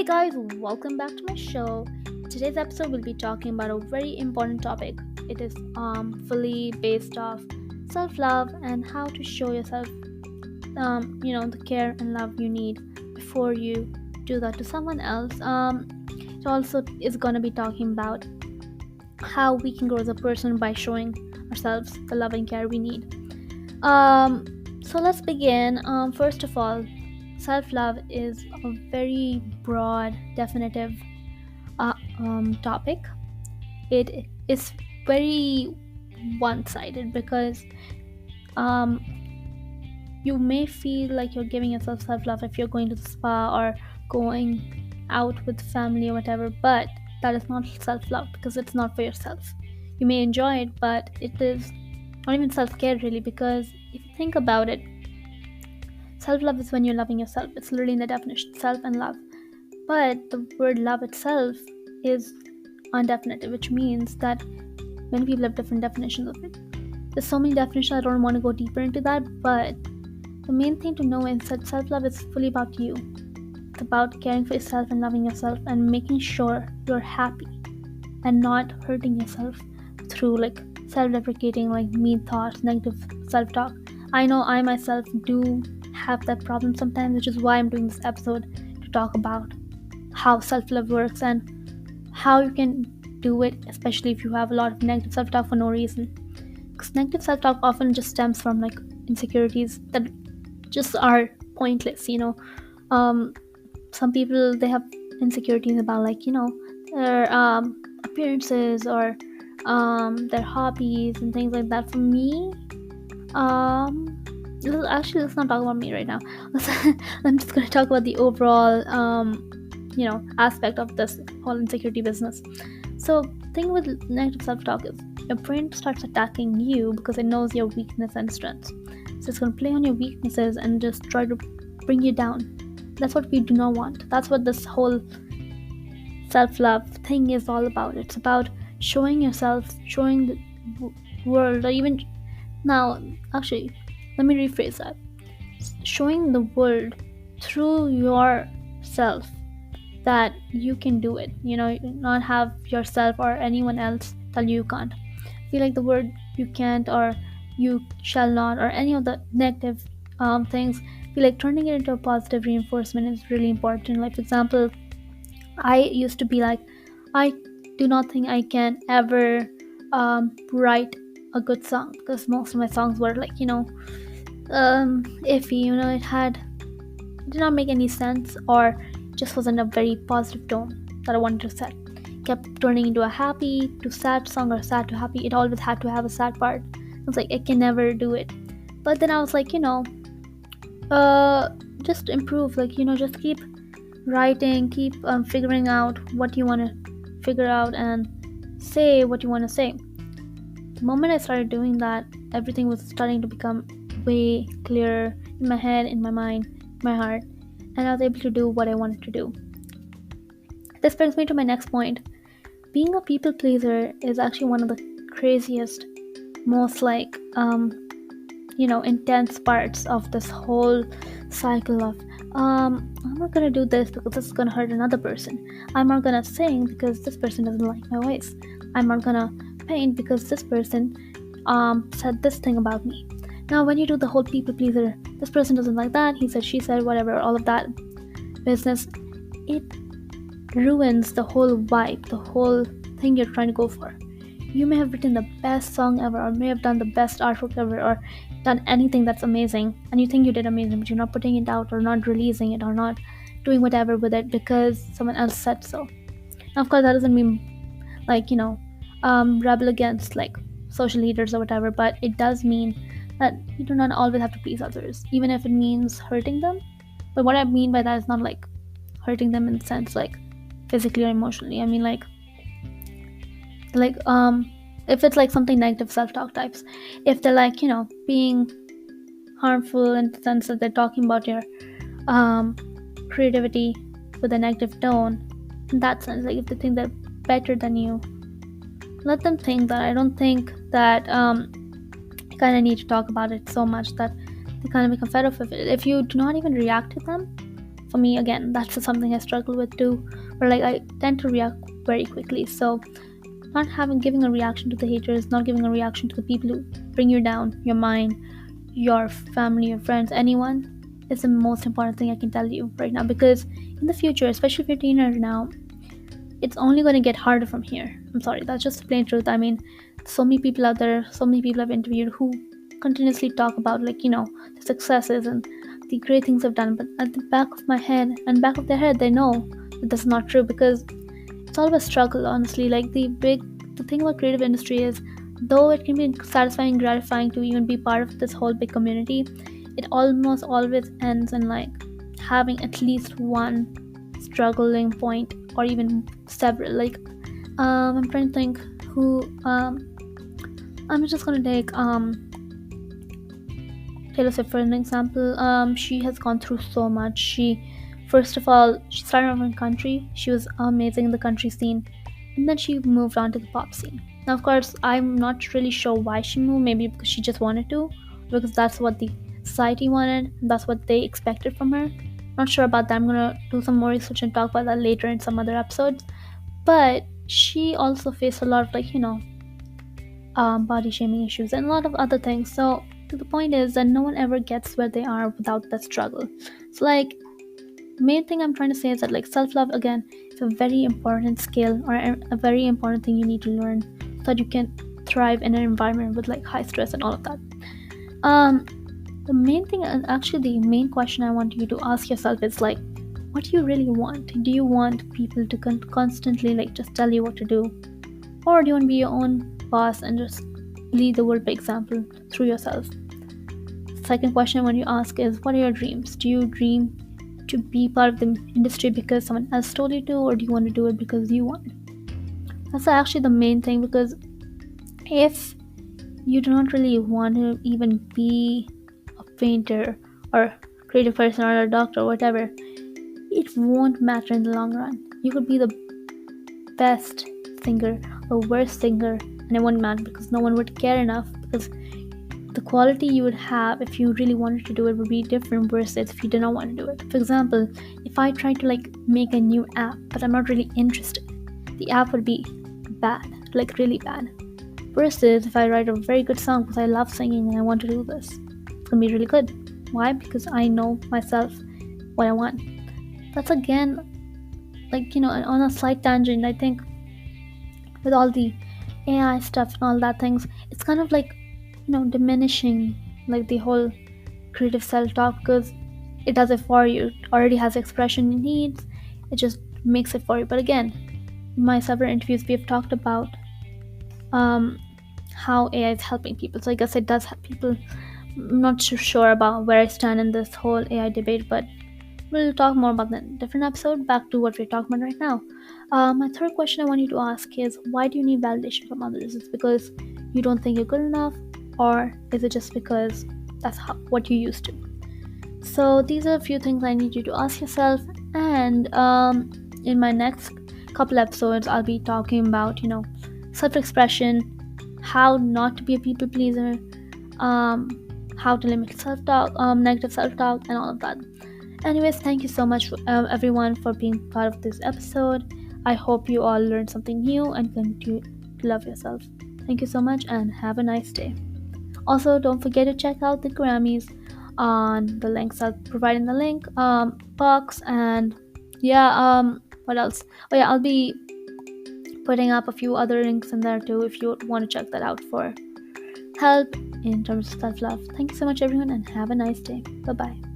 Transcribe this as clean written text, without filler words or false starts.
Hey guys, welcome back to my show. Today's episode will be talking about a very important topic. It is fully based off self-love and how to show yourself the care and love you need before you do that to someone else. It also is going to be talking about how we can grow as a person by showing ourselves the love and care we need. So let's begin. First of all, self-love is a very broad, definitive topic. It is very one-sided because um, you may feel like you're giving yourself self-love if you're going to the spa or going out with family or whatever, but that is not self-love because it's not for yourself. You may enjoy it, but it is not even self-care really, because if you think about it, self-love is when you're loving yourself. It's literally in the definition, self and love. But the word love itself is undefinitive, which means that many people have different definitions of it. There's so many definitions, I don't want to go deeper into that, but the main thing to know is that self-love is fully about you. It's about caring for yourself and loving yourself and making sure you're happy and not hurting yourself through self-deprecating, mean thoughts, negative self-talk. I know I myself do have that problem sometimes, which is why I'm doing this episode, to talk about how self-love works and how you can do it, especially if you have a lot of negative self-talk for no reason. Because negative self-talk often just stems from insecurities that just are pointless. Some people, they have insecurities about their appearances or their hobbies and things like that. For me, let's not talk about me right now. I'm just going to talk about the overall aspect of this whole insecurity business. So the thing with negative self-talk is your brain starts attacking you because it knows your weakness and strengths. So it's going to play on your weaknesses and just try to bring you down. That's what we do not want. That's what this whole self-love thing is all about. It's about showing yourself, showing the world, or even now, actually, let me rephrase that. Showing the world through yourself that you can do it. Not have yourself or anyone else tell you can't. I feel like the word you can't or you shall not or any of the negative things, I feel like turning it into a positive reinforcement is really important. Like, for example, I used to be like, I do not think I can ever write a good song because most of my songs were iffy. It did not make any sense or just wasn't a very positive tone that I wanted to set. Kept turning into a happy to sad song or sad to happy. It always had to have a sad part. I was like, I can never do it. But then I was like, just improve. Just keep writing, keep figuring out what you want to figure out and say what you want to say. The moment I started doing that, everything was starting to become way clearer in my head, in my mind, my heart, and I was able to do what I wanted to do. This brings me to my next point. Being a people pleaser is actually one of the craziest, most intense parts of this whole cycle of I'm not gonna do this because this is gonna hurt another person. I'm not gonna sing because this person doesn't like my voice. I'm not gonna paint because this person said this thing about me. Now, when you do the whole people pleaser, this person doesn't like that, he said, she said, whatever, all of that business, it ruins the whole vibe, the whole thing you're trying to go for. You may have written the best song ever, or may have done the best artwork ever, or done anything that's amazing, and you think you did amazing, but you're not putting it out, or not releasing it, or not doing whatever with it because someone else said so. Now, of course, that doesn't mean rebel against social leaders or whatever, but it does mean that you do not always have to please others, even if it means hurting them. But what I mean by that is not hurting them in the sense physically or emotionally. I mean if it's something negative self-talk types, if they're being harmful in the sense that they're talking about your creativity with a negative tone, in that sense, if they think they're better than you, let them think that. I don't think that you kind of need to talk about it so much that they kind of become fed up with it. If you do not even react to them, for me, again, that's something I struggle with too, where like I tend to react very quickly. So not having giving a reaction to the haters, not giving a reaction to the people who bring you down, your mind, your family, your friends, anyone, is the most important thing I can tell you right now. Because in the future, especially if you're a teenager now, it's only going to get harder from here. I'm sorry, that's just the plain truth. I mean, so many people out there, so many people I've interviewed who continuously talk about, like, the successes and the great things I've done, but at the back of my head and back of their head, they know that that's not true, because it's all about struggle, honestly. Like, the thing about creative industry is, though it can be satisfying and gratifying to even be part of this whole big community, it almost always ends in like having at least one struggling point, or even several. Like, I'm trying to think who I'm just gonna take Taylor Swift for an example. She has gone through so much. First of all, she started off in country. She was amazing in the country scene, and then she moved on to the pop scene. Now, of course, I'm not really sure why she moved. Maybe because she just wanted to, because that's what the society wanted. That's what they expected from her. Not sure about that. I'm gonna do some more research and talk about that later in some other episodes. But she also faced a lot of, like, body shaming issues and a lot of other things. So the point is that no one ever gets where they are without that struggle. So, like, main thing I'm trying to say is that, like, self-love, again, is a very important skill, or a very important thing you need to learn, so that you can thrive in an environment with like high stress and all of that. The main thing, and actually the main question I want you to ask yourself is, like, what do you really want? Do you want people to constantly like just tell you what to do, or do you want to be your own boss and just lead the world by example through yourself? Second question I want you to ask is, what are your dreams? Do you dream to be part of the industry because someone else told you to, or do you want to do it because you want? That's actually the main thing, because if you do not really want to even be a painter or creative person or a doctor or whatever, it won't matter in the long run. You could be the best singer or worst singer, and it won't matter, because no one would care enough, because the quality you would have if you really wanted to do it would be different versus if you did not want to do it. For example, if I tried to like make a new app but I'm not really interested, the app would be bad, like really bad. Versus if I write a very good song because I love singing and I want to do this, it's gonna be really good. Why? Because I know myself what I want. That's, again, like, on a slight tangent, I think with all the AI stuff and all that things, it's kind of like, diminishing like the whole creative self-talk, because it does it for you. It already has the expression it needs. It just makes it for you. But again, in my several interviews, we have talked about how AI is helping people. So I guess it does help people. I'm not too sure about where I stand in this whole AI debate, but we'll talk more about that in a different episode. Back to what we're talking about right now. My third question I want you to ask is, why do you need validation from others? Is it because you don't think you're good enough, or is it just because that's what you used to? So these are a few things I need you to ask yourself. And in my next couple episodes, I'll be talking about, self-expression, how not to be a people pleaser, how to limit self-talk, negative self-talk, and all of that. Anyways, thank you so much, everyone, for being part of this episode. I hope you all learned something new and continue to love yourself. Thank you so much, and have a nice day. Also, don't forget to check out the Grammys on the links I'll provide in the link box. And yeah, what else? Oh yeah, I'll be putting up a few other links in there too if you want to check that out for help in terms of self-love. Thank you so much, everyone, and have a nice day. Bye bye.